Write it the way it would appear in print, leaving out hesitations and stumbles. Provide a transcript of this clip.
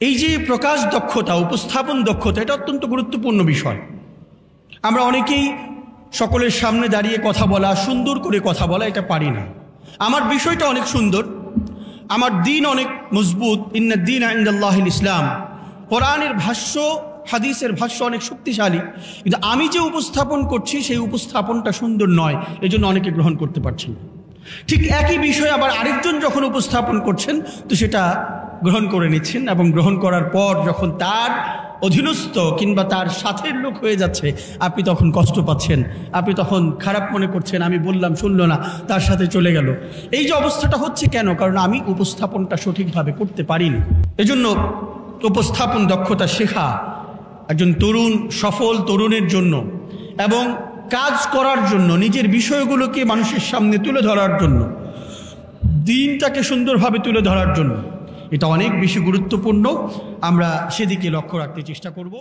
এই যে প্রকাশ দক্ষতা, উপস্থাপন দক্ষতা, এটা অত্যন্ত গুরুত্বপূর্ণ বিষয়। আমরা অনেকেই সকলের সামনে দাঁড়িয়ে কথা বলা, সুন্দর করে কথা বলা, এটা পারি না। আমার বিষয়টা অনেক সুন্দর, আমার দিন অনেক মজবুত, ইন্নাদ দীন ইনদাল্লাহিল ইসলাম, কোরআনের ভাষ্য, হাদিসের ভাষ্য অনেক শক্তিশালী, কিন্তু আমি যে উপস্থাপন করছি সেই উপস্থাপনটা সুন্দর নয়, এজন্য অনেকে গ্রহণ করতে পারছেন না। ঠিক একই বিষয় আবার আরেকজন যখন উপস্থাপন করছেন তো সেটা গ্রহণ করে নিচ্ছেন, এবং গ্রহণ করার পর যখন তার অধীনস্থ কিংবা তার সাথের লোক হয়ে যাচ্ছে, আপনি তখন কষ্ট পাচ্ছেন, আপনি তখন খারাপ মনে করছেন, আমি বললাম শুনলো না, তার সাথে চলে গেল। এই যে অবস্থাটা হচ্ছে কেন? কারণ আমি উপস্থাপনটা সঠিকভাবে করতে পারিনি। এজন্য উপস্থাপন দক্ষতা শেখা একজন তরুণ, সফল তরুণের জন্য, এবং কাজ করার জন্য, নিজের বিষয়গুলোকে মানুষের সামনে তুলে ধরার জন্য, দিনটাকে সুন্দরভাবে তুলে ধরার জন্য, এটা অনেক বেশি গুরুত্বপূর্ণ। আমরা সেদিকে লক্ষ্য রাখতে চেষ্টা করব।